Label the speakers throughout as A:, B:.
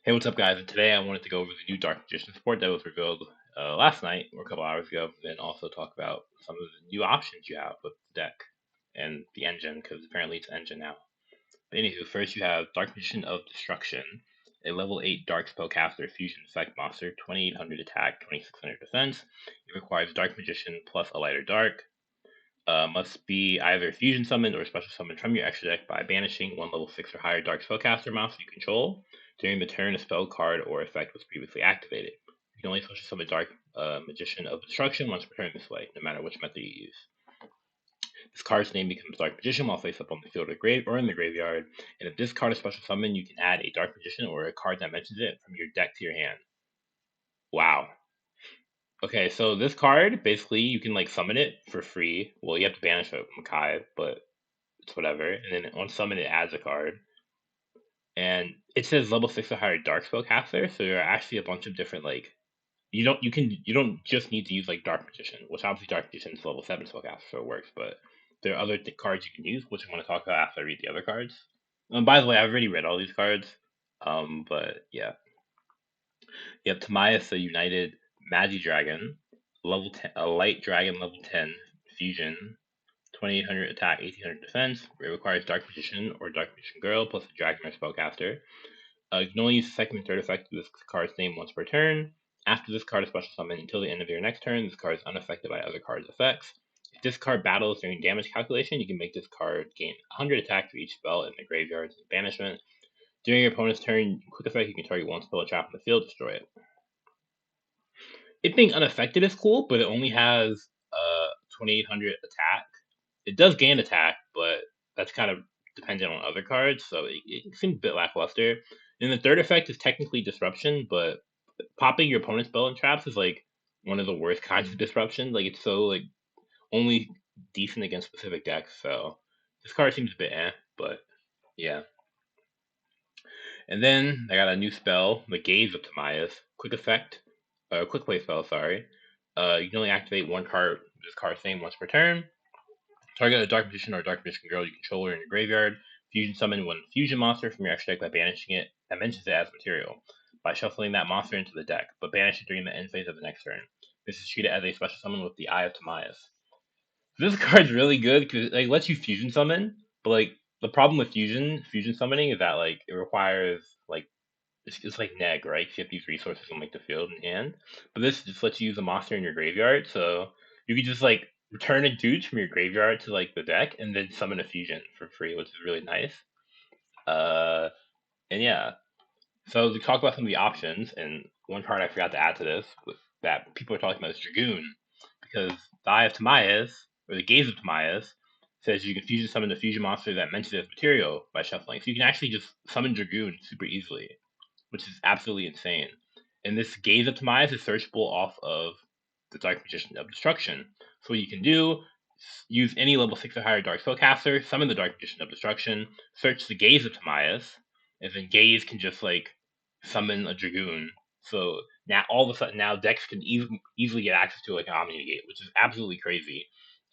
A: Hey, what's up, guys? And today I wanted to go over the new Dark Magician support that was revealed last night or a couple hours ago, and also talk about some of the new options you have with the deck and the engine, because apparently it's engine now. But anywho, first you have Dark Magician of Destruction, a level 8 Dark Spellcaster fusion effect monster, 2800 attack, 2600 defense. It requires Dark Magician plus a lighter dark. Must be either fusion summoned or special summoned from your extra deck by banishing one level 6 or higher Dark Spellcaster monster you control. During the turn, a spell card or effect was previously activated. You can only special summon Dark Magician of Destruction once per turn this way, no matter which method you use. This card's name becomes Dark Magician while face up on the field or grave or in the graveyard. And if this card is special summoned, you can add a Dark Magician or a card that mentions it from your deck to your hand. Wow. Okay, so this card, basically, you can like summon it for free. Well, you have to banish a Makai, but it's whatever. And then on summon, it adds a card. And it says level 6 or higher Dark Spellcaster, so there are actually a bunch of different like you don't just need to use like Dark Magician, which obviously Dark Magician is level 7 Spellcaster, so it works. But there are other cards you can use, which I'm going to talk about after I read the other cards. By the way, I've already read all these cards. But yeah, you have Timaeus, the United Magidragon, level 10, a light dragon level 10 fusion, 2800 attack, 1800 defense. It requires Dark Magician or Dark Magician Girl plus a Dragon or Spellcaster. You can only use the second and third effect of this card's name once per turn. After this card is special summoned until the end of your next turn, this card is unaffected by other cards' effects. If this card battles during damage calculation, you can make this card gain 100 attack for each spell in the graveyard's banishment. During your opponent's turn, quick effect, you can target one spell or trap in the field, destroy it. It being unaffected is cool, but it only has 2800 attack. It does gain attack, but that's kind of dependent on other cards, so it seems a bit lackluster. And the third effect is technically disruption, but popping your opponent's spell and traps is like one of the worst kinds of disruption. Like it's so like only decent against specific decks. So this card seems a bit but yeah. And then I got a new spell, the Gaze of Timaeus, quick effect, quick play spell. Sorry. You can only activate one card. This card's name once per turn. Target a Dark Magician or Dark Magician Girl you control in your graveyard. Fusion summon one fusion monster from your extra deck by banishing it that mentions it as material. By shuffling that monster into the deck, but banish it during the end phase of the next turn. This is treated as a special summon with the Eye of Timaeus. This card's really good because it lets you fusion summon, but like the problem with fusion summoning is that like it requires like it's like neg, right? You have these resources on like the field and hand. But this just lets you use a monster in your graveyard, so you can just like return a dude from your graveyard to like the deck and then summon a fusion for free, which is really nice. Uh and yeah. So to talk about some of the options, and one card I forgot to add to this that people are talking about is Dragoon. Because the Eye of Timaeus, or the Gaze of Timaeus, says you can fusion summon the fusion monster that mentions it as material by shuffling. So you can actually just summon Dragoon super easily, which is absolutely insane. And this Gaze of Timaeus is searchable off of the Dark Magician of Destruction. So what you can do, use any level 6 or higher Dark Spellcaster, summon the Dark Magician of Destruction, search the Gaze of Timaeus, and then Gaze can just like summon a Dragoon. So now all of a sudden now decks can easily get access to like an Omni Negate, which is absolutely crazy.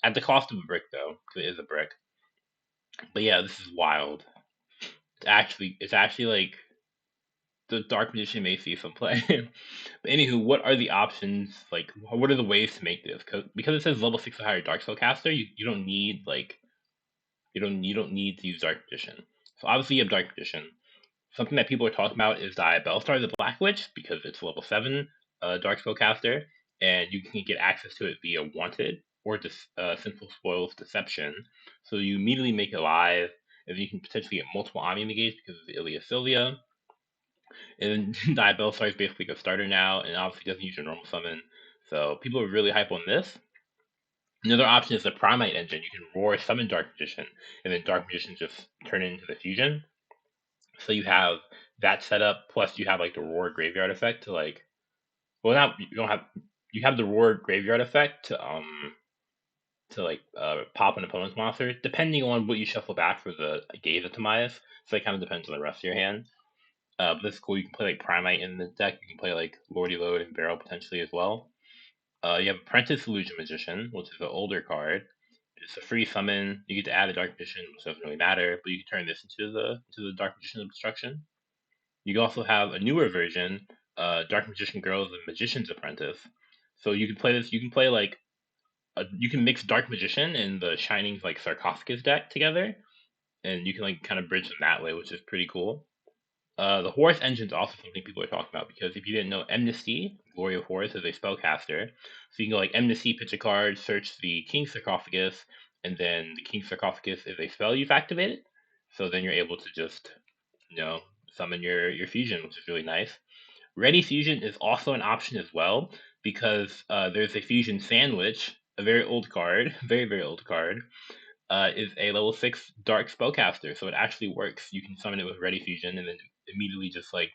A: At the cost of a brick though, because it is a brick. But yeah, this is wild. It's actually like the Dark Magician may see some play. But anywho, what are the options? Like, what are the ways to make this? Because it says level 6 or higher Dark Spellcaster, you don't need like you don't need to use Dark Magician. So obviously you have Dark Magician. Something that people are talking about is Bellstar the Black Witch because it's level 7 Dark Spellcaster, and you can get access to it via Wanted or Sinful Spoils Deception. So you immediately make it live, and you can potentially get multiple Omni Negates because of the Ilia Sylvia. And Bellstar is basically a starter now, and obviously doesn't use your normal summon. So people are really hype on this. Another option is the Primite engine. You can roar summon Dark Magician, and then Dark Magician just turn it into the fusion. So you have that setup, plus you have like the roar graveyard effect to like, well, not you don't have you have the roar graveyard effect to pop an opponent's monster, depending on what you shuffle back for the Gaze of Timaeus. So it kind of depends on the rest of your hand. But this is cool. You can play like Primite in the deck. You can play like Lordy Load and Barrel potentially as well. You have Apprentice Illusion Magician, which is an older card. It's a free summon. You get to add a Dark Magician, which doesn't really matter, but you can turn this into the Dark Magician of Destruction. You also have a newer version, Dark Magician Girl: The Magician's Apprentice. So you can play this. You can play like you can mix Dark Magician and the Shining like Sarcophagus deck together, and you can like kind of bridge them that way, which is pretty cool. The Horus engine is also something people are talking about because if you didn't know, Amnesty, Glory of Horus, is a spellcaster. So you can go like Amnesty, pitch a card, search the King Sarcophagus, and then the King Sarcophagus is a spell you've activated. So then you're able to just, you know, summon your fusion, which is really nice. Ready Fusion is also an option as well because there's a Fusion Sandwich, a very old card, very, very old card, is a level 6 Dark Spellcaster, so it actually works. You can summon it with Ready Fusion and then immediately just like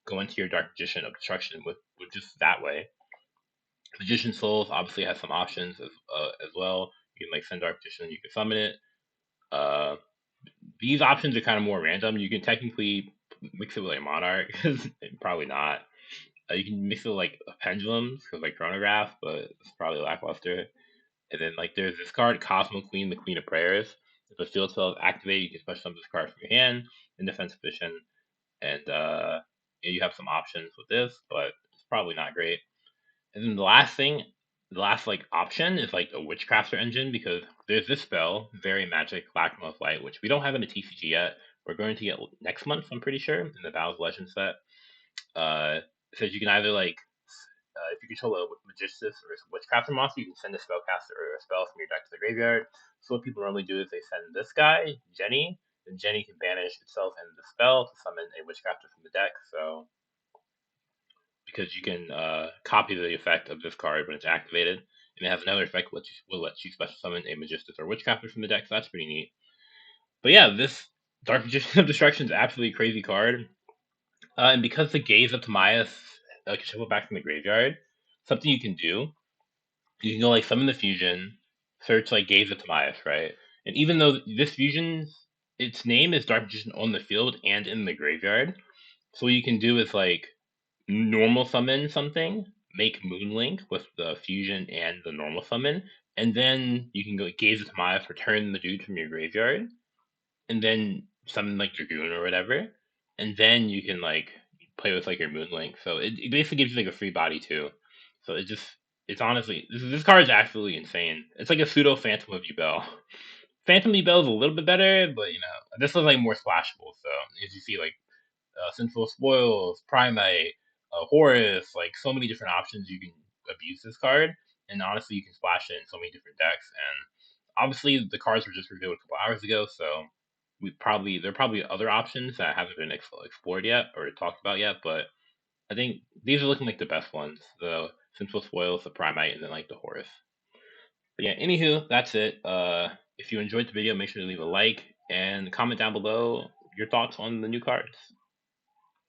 A: go into your Dark Magician of Destruction with just that way. Magician Souls obviously has some options as well. You can like send Dark Magician, you can summon it. Uh, these options are kind of more random. You can technically mix it with like Monarch, probably not. You can mix it with like a Pendulum, because like Chronograph, but it's probably lackluster. And then like there's this card, Cosmo Queen, the Queen of Prayers. If a field spell is activated, you can special summon this card from your hand in defense position. And yeah, you have some options with this, but it's probably not great. And then the last like option is like a Witchcrafter engine because there's this spell, Very Magic, Lacrimal of Light, which we don't have in a TCG yet. We're going to get next month, I'm pretty sure, in the Battles of Legends set. It says you can either like if you control a Magistus or a Witchcrafter monster, you can send a spellcaster or a spell from your deck to the graveyard. So what people normally do is they send this guy, Jenny, and Jenny can banish itself and the spell to summon a Witchcrafter from the deck. So because you can copy the effect of this card when it's activated, and it has another effect which will let you special summon a Magistus or Witchcrafter from the deck. So that's pretty neat. But yeah, this Dark Magician of Destruction is absolutely a crazy card. And because the Gaze of Timaeus can shuffle back from the graveyard, something you can do, you can go like summon the fusion, search like Gaze of Timaeus, right? And even though this fusion, its name is Dark Magician on the field and in the graveyard, so what you can do is like normal summon something, make Moonlink with the fusion and the normal summon, and then you can go Gaze of Timaeus, return the dude from your graveyard, and then summon like Dragoon or whatever, and then you can like play with like your Moonlink. So it basically gives you like a free body too. So it's honestly this card is absolutely insane. It's like a pseudo Phantom of Yubel. Phantom of Yubel is a little bit better, but you know this is like more splashable. So as you see, like Sinful Spoils, Primate, Horus, like so many different options you can abuse this card, and honestly you can splash it in so many different decks. And obviously the cards were just revealed a couple hours ago, so there are probably other options that haven't been explored yet or talked about yet, but I think these are looking like the best ones. The Simple Spoils, the Primate, and then like the Horus. But yeah, anywho, that's it. If you enjoyed the video, make sure to leave a like and comment down below your thoughts on the new cards.